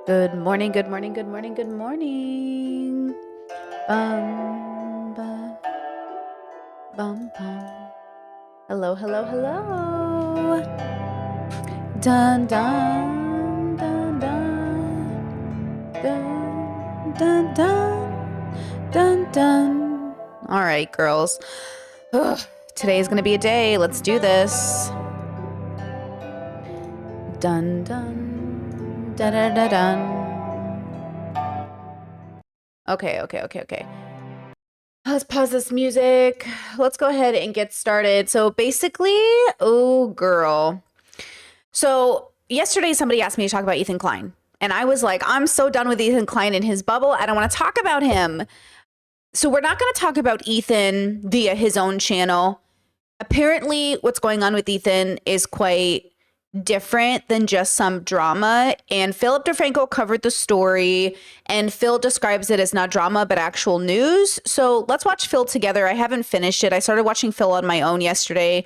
Good morning, good morning, good morning, good morning. Bum, ba, bum. Hello, hello, hello. Dun, dun, dun, dun. Dun, dun, dun, dun, dun. All right, girls. Ugh, today is going to be a day. Let's do this. Dun, dun, da, da, da, dun. Okay. Let's pause this music. Let's go ahead and get started. So basically, oh girl. So yesterday somebody asked me to talk about Ethan Klein. And I was like, I'm so done with Ethan Klein in his bubble. I don't want to talk about him. So we're not going to talk about Ethan via his own channel. Apparently, what's going on with Ethan is quite different than just some drama. And Philip DeFranco covered the story, and Phil describes it as not drama, but actual news. So let's watch Phil together. I haven't finished it. I started watching Phil on my own yesterday.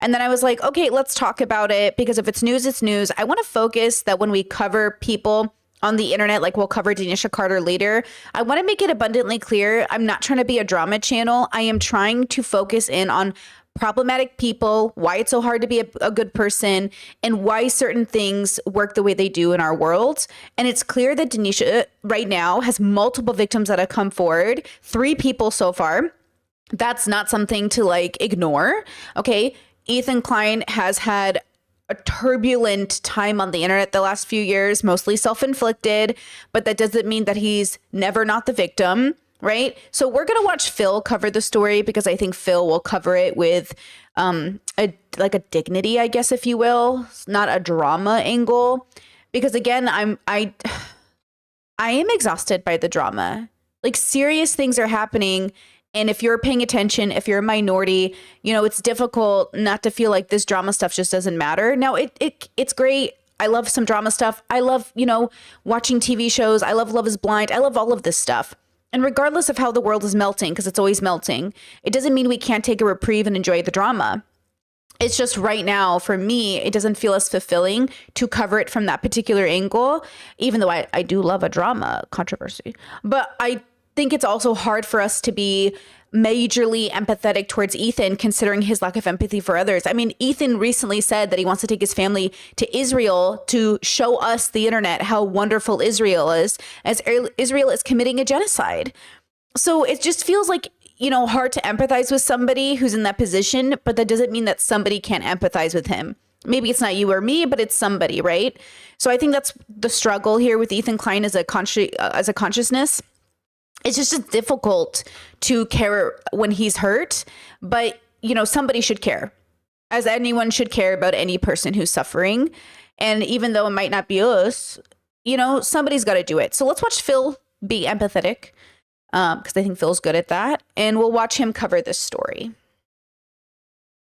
And then I was like, okay, let's talk about it, because if it's news, it's news. I want to focus that when we cover people on the internet, like we'll cover Denisha Carter later, I want to make it abundantly clear. I'm not trying to be a drama channel. I am trying to focus in on problematic people, why it's so hard to be a good person, and why certain things work the way they do in our world. And it's clear that Denisha right now has multiple victims that have come forward, 3 people so far. That's not something to like ignore. Okay. Ethan Klein has had a turbulent time on the internet the last few years, mostly self-inflicted, but that doesn't mean that he's never not the victim. Right. So we're going to watch Phil cover the story, because I think Phil will cover it with a dignity, I guess, if you will, not a drama angle. Because again, I am exhausted by the drama. Like, serious things are happening. And if you're paying attention, if you're a minority, it's difficult not to feel like this drama stuff just doesn't matter. Now, it's great. I love some drama stuff. I love, watching TV shows. I love Love is Blind. I love all of this stuff. And regardless of how the world is melting, because it's always melting, it doesn't mean we can't take a reprieve and enjoy the drama. It's just right now, for me, it doesn't feel as fulfilling to cover it from that particular angle, even though I do love a drama controversy. But I think it's also hard for us to be majorly empathetic towards Ethan, considering his lack of empathy for others. I mean, Ethan recently said that he wants to take his family to Israel to show us, the internet, how wonderful Israel is, as Israel is committing a genocide. So it just feels like, hard to empathize with somebody who's in that position, but that doesn't mean that somebody can't empathize with him. Maybe it's not you or me, but it's somebody, right? So I think that's the struggle here with Ethan Klein as a consciousness. It's just difficult to care when he's hurt, but somebody should care, as anyone should care about any person who's suffering. And even though it might not be us, somebody's got to do it. So let's watch Phil be empathetic, because I think Phil's good at that, and we'll watch him cover this story.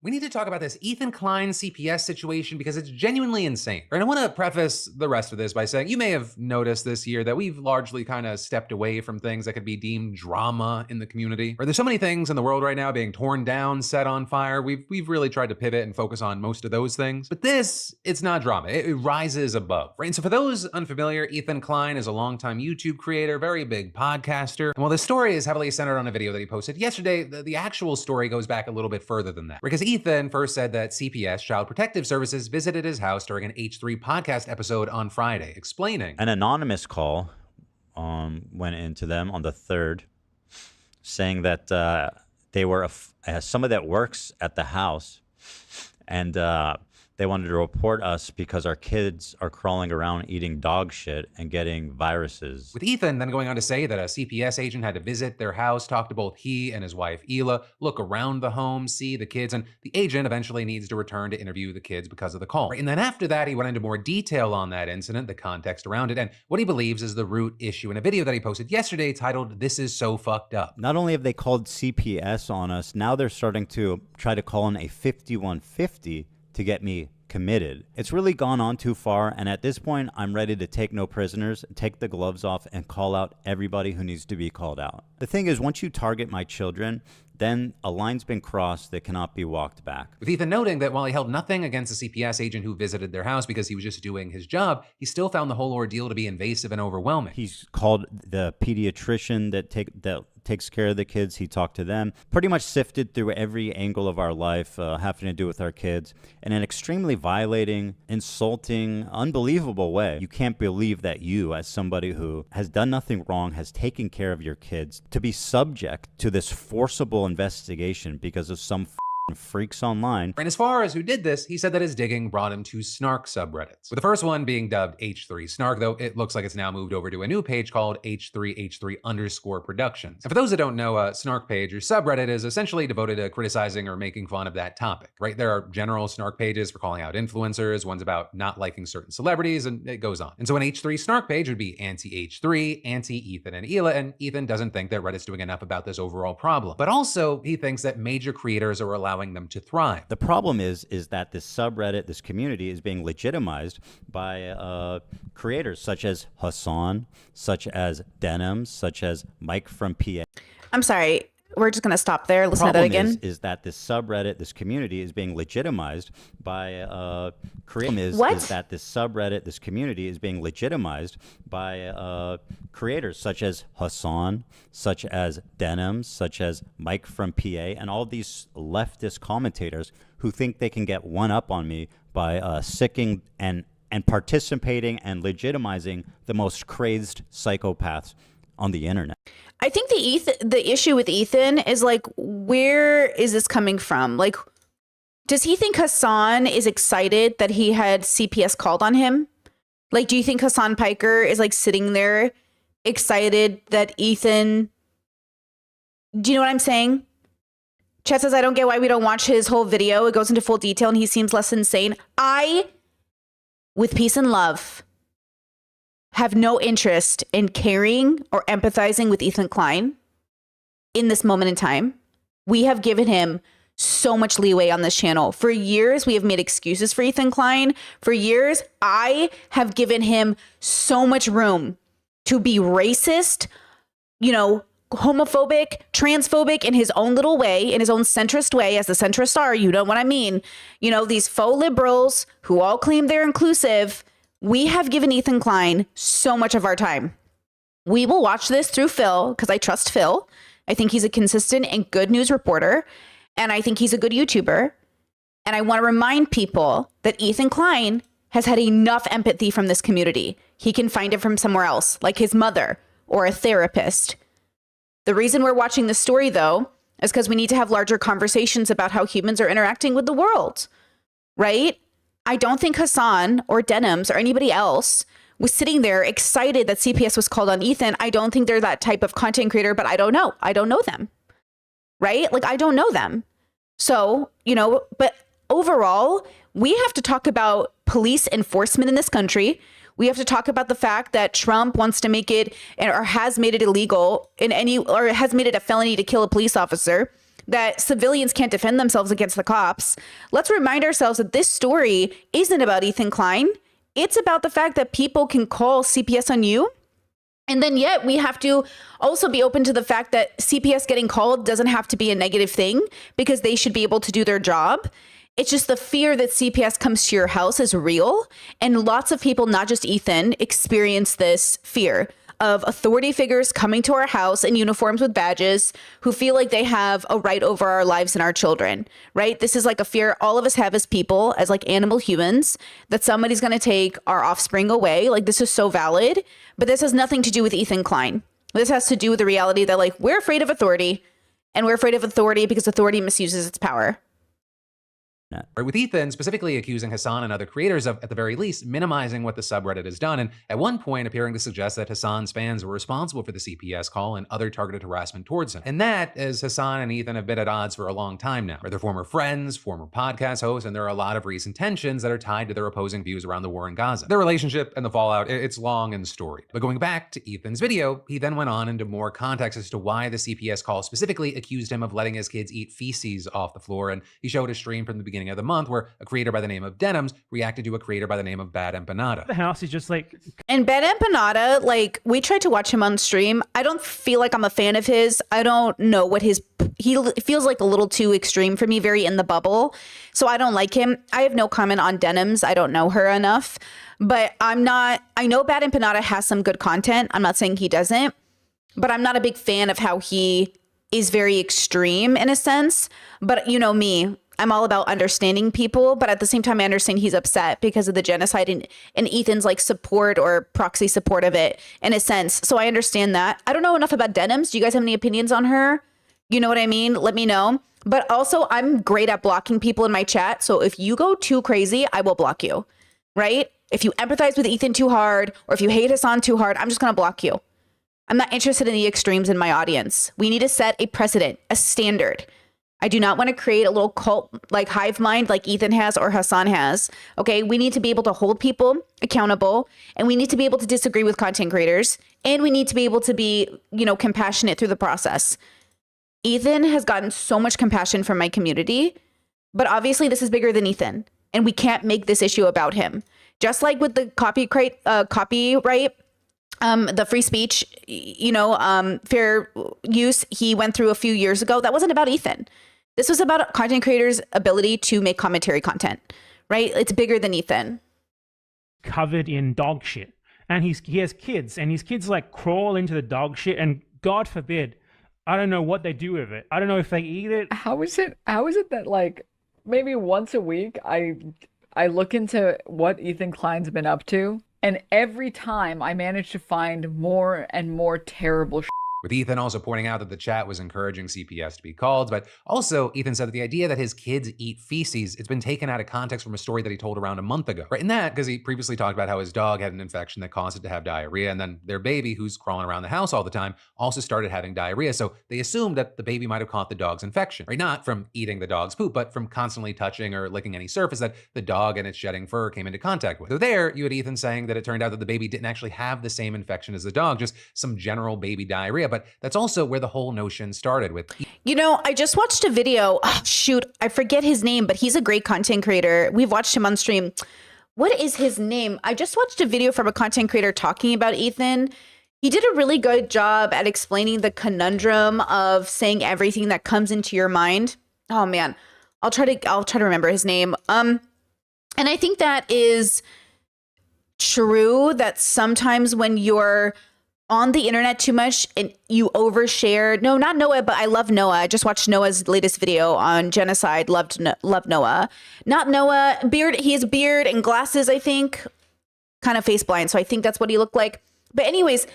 We need to talk about this Ethan Klein CPS situation, because it's genuinely insane. And I want to preface the rest of this by saying you may have noticed this year that we've largely kind of stepped away from things that could be deemed drama in the community. Or there's so many things in the world right now being torn down, set on fire. We've really tried to pivot and focus on most of those things. But this, it's not drama. It rises above, right? And so for those unfamiliar, Ethan Klein is a longtime YouTube creator, very big podcaster. And while this story is heavily centered on a video that he posted yesterday, the actual story goes back a little bit further than that. Because Ethan first said that CPS, Child Protective Services, visited his house during an H3 podcast episode on Friday, explaining. An anonymous call went into them on the 3rd, saying that they were somebody that works at the house, and they wanted to report us because our kids are crawling around eating dog shit and getting viruses. With Ethan then going on to say that a CPS agent had to visit their house, talk to both he and his wife, Hila, look around the home, see the kids, and the agent eventually needs to return to interview the kids because of the call. And then after that, he went into more detail on that incident, the context around it, and what he believes is the root issue in a video that he posted yesterday titled, "This is so fucked up." Not only have they called CPS on us, now they're starting to try to call in a 5150 to get me committed. It's really gone on too far, and at this point, I'm ready to take no prisoners, take the gloves off, and call out everybody who needs to be called out. The thing is, once you target my children, then a line's been crossed that cannot be walked back. With Ethan noting that while he held nothing against the CPS agent who visited their house because he was just doing his job, he still found the whole ordeal to be invasive and overwhelming. He's called the pediatrician that takes care of the kids. He talked to them, pretty much sifted through every angle of our life having to do with our kids in an extremely violating, insulting, unbelievable way. You can't believe that you, as somebody who has done nothing wrong, has taken care of your kids, to be subject to this forcible investigation because of some freaks online. And as far as who did this, he said that his digging brought him to Snark subreddits, with the first one being dubbed H3 Snark, though it looks like it's now moved over to a new page called H3H3_Productions. And for those that don't know, a Snark page or subreddit is essentially devoted to criticizing or making fun of that topic, right? There are general Snark pages for calling out influencers, ones about not liking certain celebrities, and it goes on. And so an H3 Snark page would be anti-H3, anti-Ethan and Hila, and Ethan doesn't think that Reddit's doing enough about this overall problem. But also, he thinks that major creators are allowing them to thrive. The problem is that this subreddit, this community, is being legitimized by creators such as Hassan, such as Denim, such as Mike from PA. I'm sorry. We're just going to stop there. Listen to that again. Is that this subreddit, this community, is being legitimized by creators. What? Is that this subreddit, this community, is being legitimized by creators such as Hassan, such as Denim, such as Mike from PA, and all these leftist commentators who think they can get one up on me by sicking and participating and legitimizing the most crazed psychopaths on the internet. I think the issue with Ethan is like, where is this coming from? Like, does he think Hassan is excited that he had CPS called on him? Like, do you think Hassan Piker is like sitting there excited that Ethan? Do you know what I'm saying? Chet says, I don't get why we don't watch his whole video. It goes into full detail and he seems less insane. With peace and love, have no interest in caring or empathizing with Ethan Klein in this moment in time. We have given him so much leeway on this channel. For years, we have made excuses for Ethan Klein. For years, I have given him so much room to be racist, homophobic, transphobic in his own little way, in his own centrist way, as the centrists are, you know what I mean? These faux liberals who all claim they're inclusive. We have given Ethan Klein so much of our time. We will watch this through Phil because I trust Phil. I think he's a consistent and good news reporter. And I think he's a good YouTuber. And I want to remind people that Ethan Klein has had enough empathy from this community. He can find it from somewhere else, like his mother or a therapist. The reason we're watching this story, though, is because we need to have larger conversations about how humans are interacting with the world, right? I don't think Hassan or Denims or anybody else was sitting there excited that CPS was called on Ethan. I don't think they're that type of content creator, but I don't know. I don't know them, right? Like, I don't know them. So, but overall, we have to talk about police enforcement in this country. We have to talk about the fact that Trump wants to make it or has made it illegal or has made it a felony to kill a police officer, that civilians can't defend themselves against the cops. Let's remind ourselves that this story isn't about Ethan Klein. It's about the fact that people can call CPS on you. And then yet we have to also be open to the fact that CPS getting called doesn't have to be a negative thing because they should be able to do their job. It's just the fear that CPS comes to your house is real. And lots of people, not just Ethan, experience this fear of authority figures coming to our house in uniforms with badges who feel like they have a right over our lives and our children, right? This is like a fear all of us have as people, as like animal humans, that somebody's going to take our offspring away. Like, this is so valid, but this has nothing to do with Ethan Klein. This has to do with the reality that, like, we're afraid of authority, and we're afraid of authority because authority misuses its power. Right, with Ethan specifically accusing Hassan and other creators of, at the very least, minimizing what the subreddit has done, and at one point appearing to suggest that Hassan's fans were responsible for the CPS call and other targeted harassment towards him. And that, as Hassan and Ethan have been at odds for a long time now. They're former friends, former podcast hosts, and there are a lot of recent tensions that are tied to their opposing views around the war in Gaza. Their relationship and the fallout, it's long and storied. But going back to Ethan's video, he then went on into more context as to why the CPS call specifically accused him of letting his kids eat feces off the floor, and he showed a stream from the beginning beginning of the month where a creator by the name of Denims reacted to a creator by the name of Bad Empanada. The house is just like, And Ben Empanada, like, we tried to watch him on stream. I don't feel like I'm a fan of his. I don't know what he feels like a little too extreme for me, very in the bubble. So I don't like him. I have no comment on Denims. I don't know her enough. But I know Bad Empanada has some good content. I'm not saying he doesn't. But I'm not a big fan of how he is very extreme in a sense. But you know me, I'm all about understanding people. But at the same time, I understand he's upset because of the genocide and Ethan's like support or proxy support of it in a sense. So I understand that. I don't know enough about Denims. Do you guys have any opinions on her? You know what I mean? Let me know. But also, I'm great at blocking people in my chat. So if you go too crazy, I will block you, right? If you empathize with Ethan too hard or if you hate Hassan too hard, I'm just going to block you. I'm not interested in the extremes in my audience. We need to set a precedent, a standard. I do not want to create a little cult like hive mind like Ethan has or Hassan has. Okay, we need to be able to hold people accountable, and we need to be able to disagree with content creators, and we need to be able to be, compassionate through the process. Ethan has gotten so much compassion from my community, but obviously this is bigger than Ethan, and we can't make this issue about him. Just like with the copyright, the free speech, fair use he went through a few years ago, that wasn't about Ethan. This was about content creators' ability to make commentary content, right? It's bigger than Ethan. covered in dog shit. And he has kids, and his kids like crawl into the dog shit, and God forbid, I don't know what they do with it. I don't know if they eat it. How is it that like maybe once a week I look into what Ethan Klein's been up to, and every time I manage to find more and more terrible shit. With Ethan also pointing out that the chat was encouraging CPS to be called, but also Ethan said that the idea that his kids eat feces, it's been taken out of context from a story that he told around a month ago. Right, and that because he previously talked about how his dog had an infection that caused it to have diarrhea, and then their baby, who's crawling around the house all the time, also started having diarrhea, so they assumed that the baby might have caught the dog's infection. Right, not from eating the dog's poop, but from constantly touching or licking any surface that the dog and its shedding fur came into contact with. So there, you had Ethan saying that it turned out that the baby didn't actually have the same infection as the dog, just some general baby diarrhea, but that's also where the whole notion started with. I just watched a video. Oh, shoot, I forget his name, but he's a great content creator. We've watched him on stream. What is his name? I just watched a video from a content creator talking about Ethan. He did a really good job at explaining the conundrum of saying everything that comes into your mind. Oh man, I'll try to remember his name. And I think that is true, that sometimes when you're on the internet too much and you overshare. No, not Noah, but I love Noah. I just watched Noah's latest video on genocide. Love Noah. Not Noah. Beard. He has beard and glasses, I think. Kind of face blind, so I think that's what he looked like. But anyways,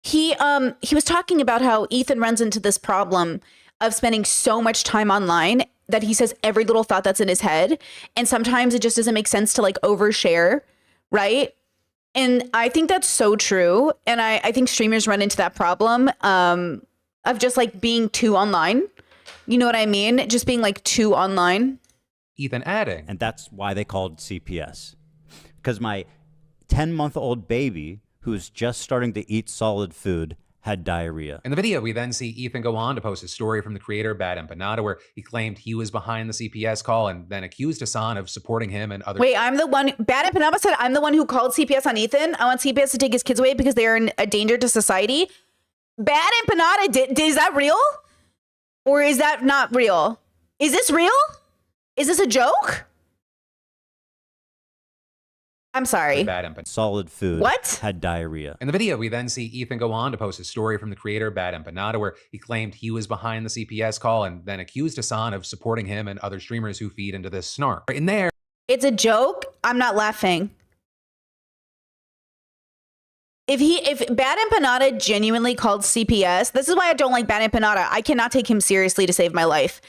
he was talking about how Ethan runs into this problem of spending so much time online that he says every little thought that's in his head, and sometimes it just doesn't make sense to like overshare, right? And I think that's so true. And I think streamers run into that problem of just like being too online. You know what I mean? Just being like too online. Ethan adding. And that's why they called CPS. Because my 10-month-old baby, who's just starting to eat solid food, had diarrhea. In the video, we then see Ethan go on to post a story from the creator, Bad Empanada, where he claimed he was behind the CPS call and then accused Hassan of supporting him and others. Wait, I'm the one. Bad Empanada said I'm the one who called CPS on Ethan. I want CPS to take his kids away because they are a danger to society. Bad Empanada is that real? Or is that not real? Is this real? Is this a joke? I'm sorry. Bad Empanada. Solid food. What? Had diarrhea. In the video, we then see Ethan go on to post a story from the creator, Bad Empanada, where he claimed he was behind the CPS call and then accused Hassan of supporting him and other streamers who feed into this snark. In there, It's a joke. I'm not laughing. If Bad Empanada genuinely called CPS, this is why I don't like Bad Empanada. I cannot take him seriously to save my life.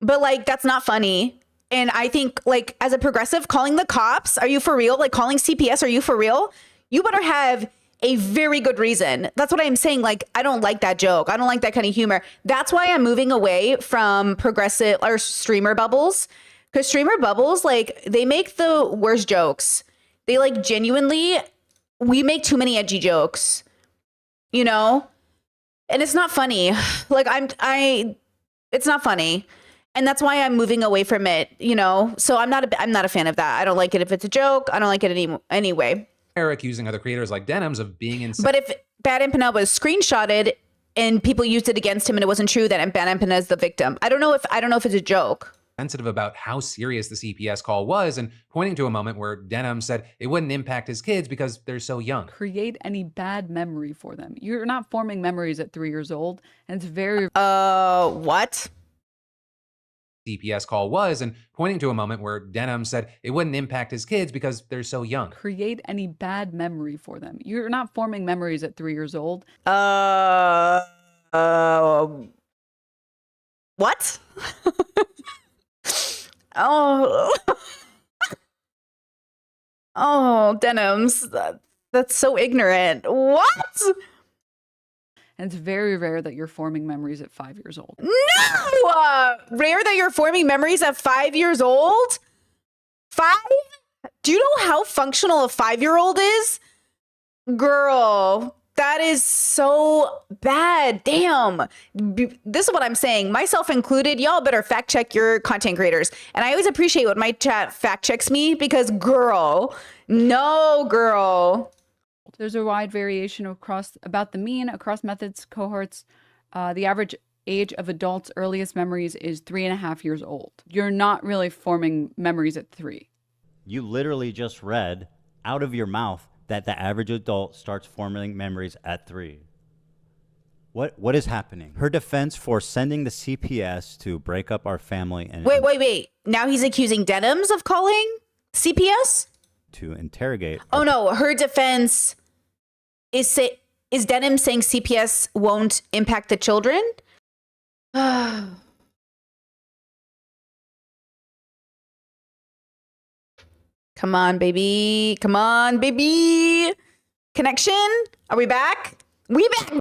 But like, that's not funny. And I think, like, as a progressive, calling the cops, are you for real? Like, calling CPS, are you for real? You better have a very good reason. That's what I'm saying. Like, I don't like that joke. I don't like that kind of humor. That's why I'm moving away from progressive or streamer bubbles. Because streamer bubbles, like, they make the worst jokes. They, like, genuinely, we make too many edgy jokes, you know? And it's not funny. Like, it's not funny. And that's why I'm moving away from it, you know? So I'm not a fan of that. I don't like it if it's a joke. I don't like it anyway. accusing other creators like Denims of being insane. But if Bad Empana was screenshotted and people used it against him and it wasn't true, then Bad Empana is the victim. I don't know if it's a joke. Sensitive about how serious the CPS call was and pointing to a moment where Denim said it wouldn't impact his kids because they're so young. Create any bad memory for them. You're not forming memories at 3 years old, and it's very What? CPS call was and pointing to a moment where Denim said it wouldn't impact his kids because they're so young. create any bad memory for them. You're not forming memories at 3 years old. What? Oh. Oh, Denims. That's so ignorant. What? And it's very rare that you're forming memories at 5 years old. No! Rare that you're forming memories at 5 years old? 5? Do you know how functional a 5-year-old is? Girl, that is so bad. Damn. This is what I'm saying. Myself included, y'all better fact check your content creators. And I always appreciate when my chat fact checks me because, girl, no, girl. There's a wide variation about the mean across methods, cohorts. The average age of adults' earliest memories is 3.5 years old. You're not really forming memories at 3. You literally just read out of your mouth that the average adult starts forming memories at 3. What is happening? Her defense for sending the CPS to break up our family and Wait. Now he's accusing Denims of calling CPS? to interrogate. Oh no, her defense is Denim saying CPS won't impact the children? Come on, baby. Come on, baby. Connection? Are we back? We back.